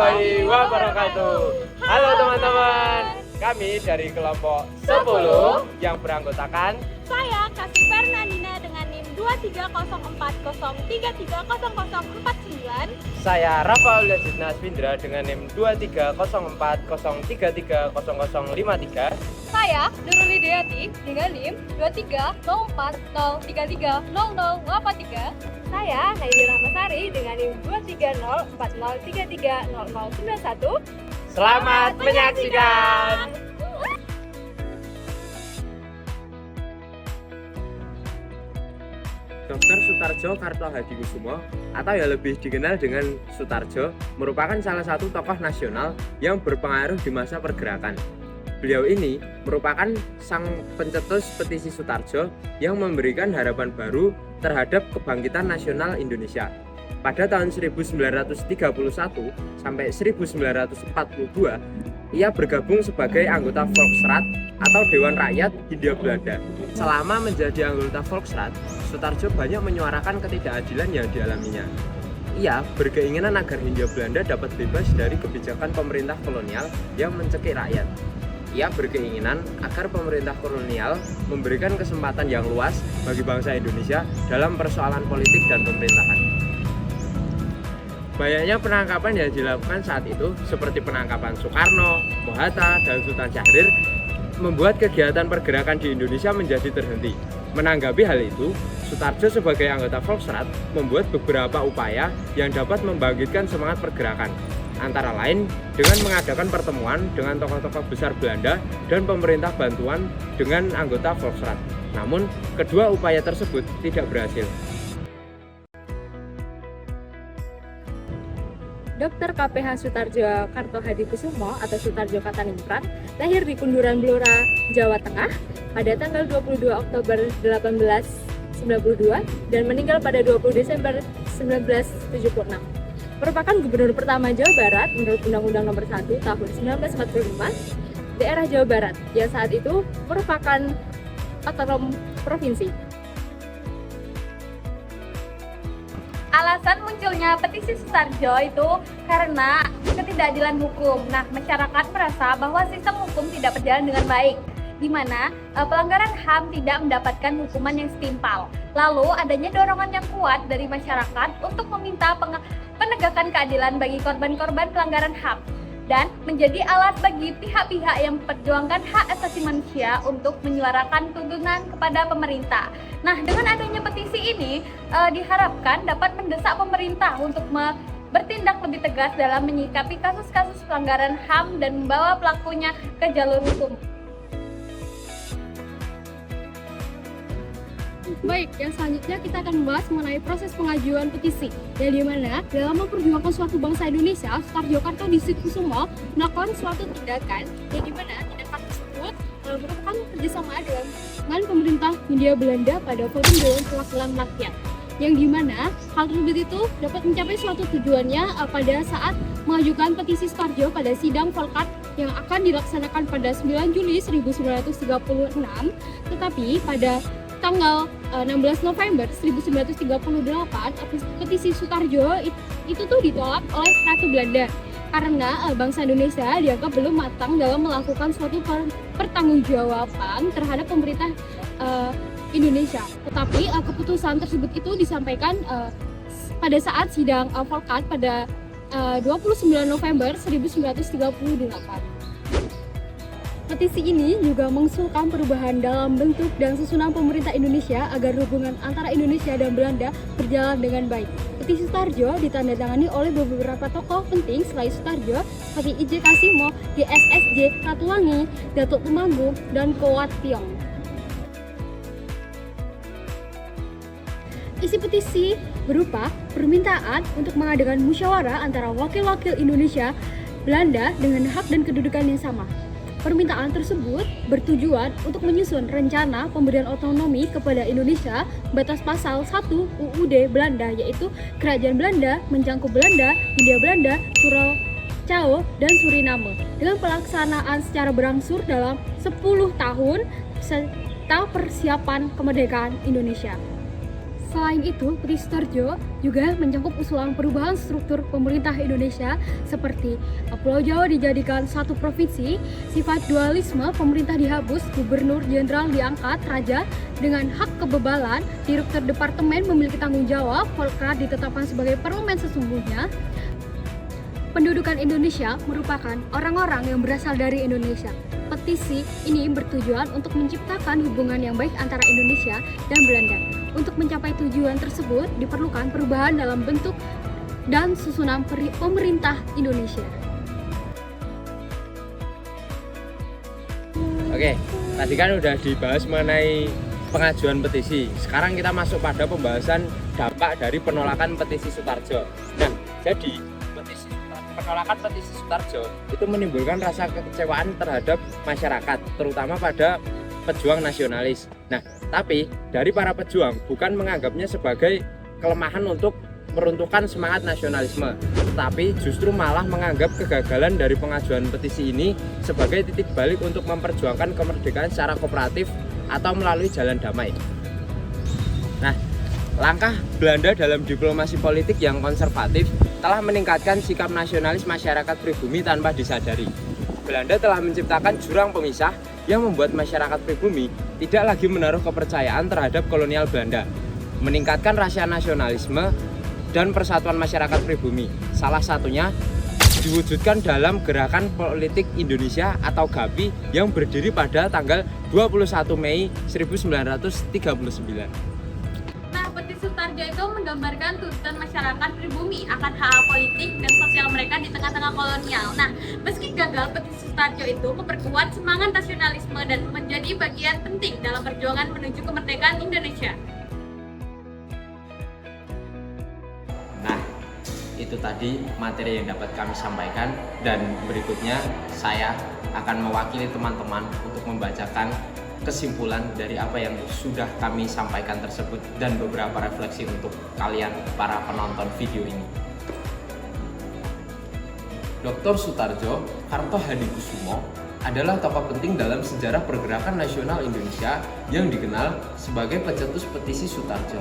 warahmatullahi wabarakatuh. Halo teman-teman, kami dari kelompok 10 yang beranggotakan saya Kasih Fernandina dengan NIM 230403300049. saya Rafael Yazidna Asfindra dengan NIM 230403300053. Saya Nurul Hidayati dengan NIM 230403300083. Saya Naidi Rahmasari dengan NIM 23040330091. Selamat menyaksikan. Dr. Sutarjo Karto Hadikusumo atau yang lebih dikenal dengan Sutarjo merupakan salah satu tokoh nasional yang berpengaruh di masa pergerakan. Beliau ini merupakan sang pencetus petisi Sutarjo yang memberikan harapan baru terhadap kebangkitan nasional Indonesia. Pada tahun 1931 sampai 1942, ia bergabung sebagai anggota Volksraad atau Dewan Rakyat Hindia Belanda. Selama menjadi anggota Volksraad, Sutarjo banyak menyuarakan ketidakadilan yang dialaminya. Ia berkeinginan agar Hindia Belanda dapat bebas dari kebijakan pemerintah kolonial yang mencekik rakyat. Ia berkeinginan agar pemerintah kolonial memberikan kesempatan yang luas bagi bangsa Indonesia dalam persoalan politik dan pemerintahan. Banyaknya penangkapan yang dilakukan saat itu seperti penangkapan Soekarno, Mohatta, dan Sultan Syahrir membuat kegiatan pergerakan di Indonesia menjadi terhenti. Menanggapi hal itu, Sutarjo sebagai anggota Volksraad membuat beberapa upaya yang dapat membangkitkan semangat pergerakan, antara lain dengan mengadakan pertemuan dengan tokoh-tokoh besar Belanda dan pemerintah bantuan dengan anggota Volksraad. Namun, kedua upaya tersebut tidak berhasil. Dr. KPH Sutarjo Karto Hadikusumo atau Sutarjo Kataningrat lahir di Kunduran Blora, Jawa Tengah pada tanggal 22 Oktober 1892 dan meninggal pada 20 Desember 1976. Merupakan gubernur pertama Jawa Barat menurut Undang-Undang Nomor 1 Tahun 1945, daerah Jawa Barat yang saat itu merupakan otonom provinsi. Alasan munculnya petisi Sutarjo itu karena ketidakadilan hukum. Nah, masyarakat merasa bahwa sistem hukum tidak berjalan dengan baik, di mana pelanggaran HAM tidak mendapatkan hukuman yang setimpal. Lalu adanya dorongan yang kuat dari masyarakat untuk meminta penegakan keadilan bagi korban-korban pelanggaran HAM dan menjadi alat bagi pihak-pihak yang memperjuangkan hak asasi manusia untuk menyuarakan tuntutan kepada pemerintah. Nah, dengan adanya petisi ini diharapkan dapat mendesak pemerintah untuk bertindak lebih tegas dalam menyikapi kasus-kasus pelanggaran HAM dan membawa pelakunya ke jalur hukum. Baik, yang selanjutnya kita akan membahas mengenai proses pengajuan petisi, yang dimana dalam memperjuangkan suatu bangsa Indonesia, Sutarjo Karto Hadikusumo melakukan suatu tindakan yang dimana tindakan tersebut merupakan kerjasama dengan pemerintah Hindia Belanda pada Forum Dewan Perwakilan Rakyat, yang dimana hal tersebut itu dapat mencapai suatu tujuannya pada saat mengajukan petisi Sutarjo pada sidang Volkart yang akan dilaksanakan pada 9 Juli 1936, tetapi pada tanggal 16 November 1938 petisi Sutarjo itu tuh ditolak oleh Ratu Belanda karena bangsa Indonesia dianggap belum matang dalam melakukan suatu pertanggungjawaban terhadap pemerintah Indonesia. Tetapi keputusan tersebut itu disampaikan pada saat sidang Volkart pada 29 November 1938. Petisi ini juga mengusulkan perubahan dalam bentuk dan susunan pemerintah Indonesia agar hubungan antara Indonesia dan Belanda berjalan dengan baik. Petisi Sutarjo ditandatangani oleh beberapa tokoh penting selain Sutarjo seperti I.J. Kasimo, GSSJ Ratuwangi, Datuk Tumanggung, dan Kowat Tiong. Isi petisi berupa permintaan untuk mengadakan musyawarah antara wakil-wakil Indonesia Belanda dengan hak dan kedudukan yang sama. Permintaan tersebut bertujuan untuk menyusun rencana pemberian otonomi kepada Indonesia batas pasal 1 UUD Belanda, yaitu Kerajaan Belanda mencakup Belanda, Hindia Belanda, Curaçao, dan Suriname dengan pelaksanaan secara berangsur dalam 10 tahun serta persiapan kemerdekaan Indonesia. Selain itu, Petisi Sutarjo juga mencangkup usulan perubahan struktur pemerintah Indonesia seperti Pulau Jawa dijadikan satu provinsi, sifat dualisme pemerintah dihapus, gubernur jenderal diangkat raja dengan hak kebebalan, direktur departemen memiliki tanggung jawab, Volkrat ditetapkan sebagai parlemen sesungguhnya. Pendudukan Indonesia merupakan orang-orang yang berasal dari Indonesia. Petisi ini bertujuan untuk menciptakan hubungan yang baik antara Indonesia dan Belanda. Untuk mencapai tujuan tersebut diperlukan perubahan dalam bentuk dan susunan pemerintah Indonesia. Oke, tadi kan udah dibahas mengenai pengajuan petisi. Sekarang kita masuk pada pembahasan dampak dari penolakan petisi Sutarjo. Nah, jadi penolakan petisi Sutarjo itu menimbulkan rasa kekecewaan terhadap masyarakat, terutama pada pejuang nasionalis. Nah, tapi dari para pejuang bukan menganggapnya sebagai kelemahan untuk meruntuhkan semangat nasionalisme, tetapi justru malah menganggap kegagalan dari pengajuan petisi ini sebagai titik balik untuk memperjuangkan kemerdekaan secara kooperatif atau melalui jalan damai. Nah, langkah Belanda dalam diplomasi politik yang konservatif telah meningkatkan sikap nasionalis masyarakat pribumi tanpa disadari. Belanda telah menciptakan jurang pemisah yang membuat masyarakat pribumi tidak lagi menaruh kepercayaan terhadap kolonial Belanda, meningkatkan rasa nasionalisme dan persatuan masyarakat pribumi. Salah satunya diwujudkan dalam Gerakan Politik Indonesia atau GAPI yang berdiri pada tanggal 21 Mei 1939. Petisi Sutarjo itu menggambarkan tuntutan masyarakat pribumi akan hak politik dan sosial mereka di tengah-tengah kolonial. Nah, meski gagal, petisi Sutarjo itu memperkuat semangat nasionalisme dan menjadi bagian penting dalam perjuangan menuju kemerdekaan Indonesia. Nah, itu tadi materi yang dapat kami sampaikan, dan berikutnya saya akan mewakili teman-teman untuk membacakan kesimpulan dari apa yang sudah kami sampaikan tersebut dan beberapa refleksi untuk kalian para penonton video ini. Dr. Sutarjo Karto Hadikusumo adalah tokoh penting dalam sejarah pergerakan nasional Indonesia yang dikenal sebagai pencetus petisi Sutarjo.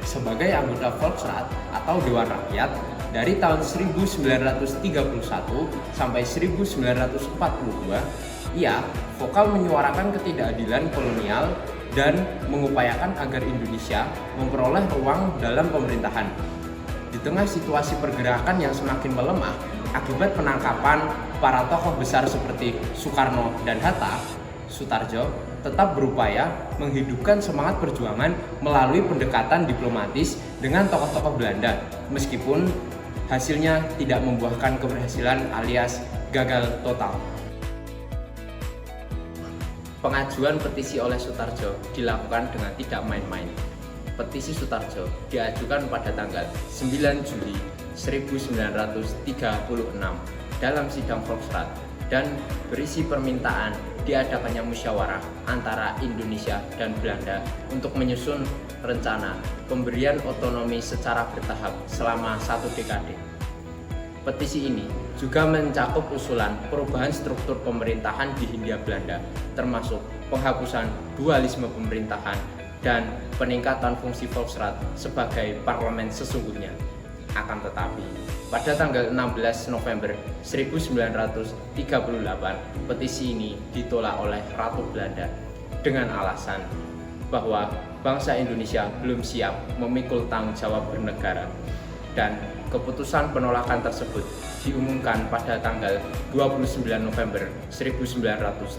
Sebagai anggota Volksraad atau Dewan Rakyat dari tahun 1931 sampai 1942, ia vokal menyuarakan ketidakadilan kolonial dan mengupayakan agar Indonesia memperoleh ruang dalam pemerintahan. Di tengah situasi pergerakan yang semakin melemah akibat penangkapan para tokoh besar seperti Soekarno dan Hatta, Sutarjo tetap berupaya menghidupkan semangat perjuangan melalui pendekatan diplomatis dengan tokoh-tokoh Belanda, meskipun hasilnya tidak membuahkan keberhasilan alias gagal total. Pengajuan petisi oleh Sutarjo dilakukan dengan tidak main-main. Petisi Sutarjo diajukan pada tanggal 9 Juli 1936 dalam sidang Volksraad dan berisi permintaan diadakannya musyawarah antara Indonesia dan Belanda untuk menyusun rencana pemberian otonomi secara bertahap selama 1 dekade. Petisi ini juga mencakup usulan perubahan struktur pemerintahan di Hindia Belanda, termasuk penghapusan dualisme pemerintahan dan peningkatan fungsi Volksraad sebagai parlemen sesungguhnya. Akan tetapi, pada tanggal 16 November 1938, petisi ini ditolak oleh Ratu Belanda dengan alasan bahwa bangsa Indonesia belum siap memikul tanggung jawab bernegara, dan keputusan penolakan tersebut diumumkan pada tanggal 29 November 1938.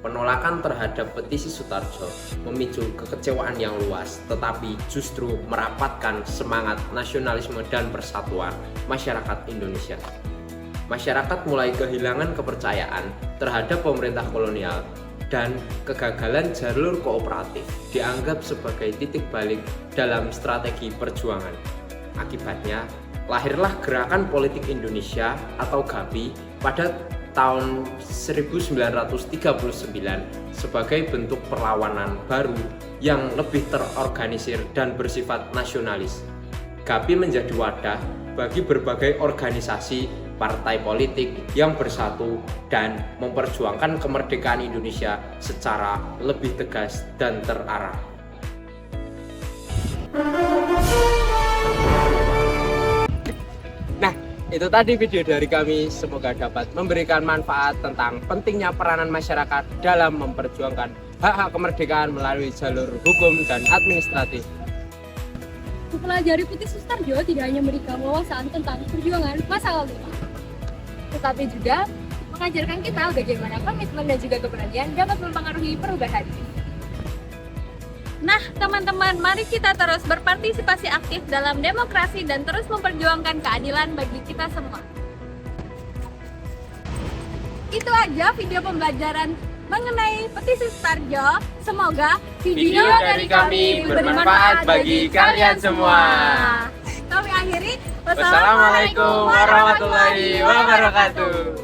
Penolakan terhadap petisi Sutarjo memicu kekecewaan yang luas, tetapi justru merapatkan semangat nasionalisme dan persatuan masyarakat Indonesia. Masyarakat mulai kehilangan kepercayaan terhadap pemerintah kolonial, dan kegagalan jalur kooperatif dianggap sebagai titik balik dalam strategi perjuangan. Akibatnya, lahirlah Gerakan Politik Indonesia atau GAPI pada tahun 1939 sebagai bentuk perlawanan baru yang lebih terorganisir dan bersifat nasionalis. GAPI menjadi wadah bagi berbagai organisasi partai politik yang bersatu dan memperjuangkan kemerdekaan Indonesia secara lebih tegas dan terarah. Nah, itu tadi video dari kami, semoga dapat memberikan manfaat tentang pentingnya peranan masyarakat dalam memperjuangkan hak-hak kemerdekaan melalui jalur hukum dan administratif. Mempelajari Putih Sustarjo tidak hanya memberikan wawasan tentang perjuangan masa lalu, tetapi juga mengajarkan kita bagaimana komitmen dan juga keberanian dapat mempengaruhi perubahan. Nah, teman-teman, mari kita terus berpartisipasi aktif dalam demokrasi dan terus memperjuangkan keadilan bagi kita semua. Itu aja video pembelajaran mengenai Petisi Sustarjo. Semoga Video dari kami bermanfaat bagi kalian semua. Kami akhiri. Wassalamualaikum warahmatullahi wabarakatuh.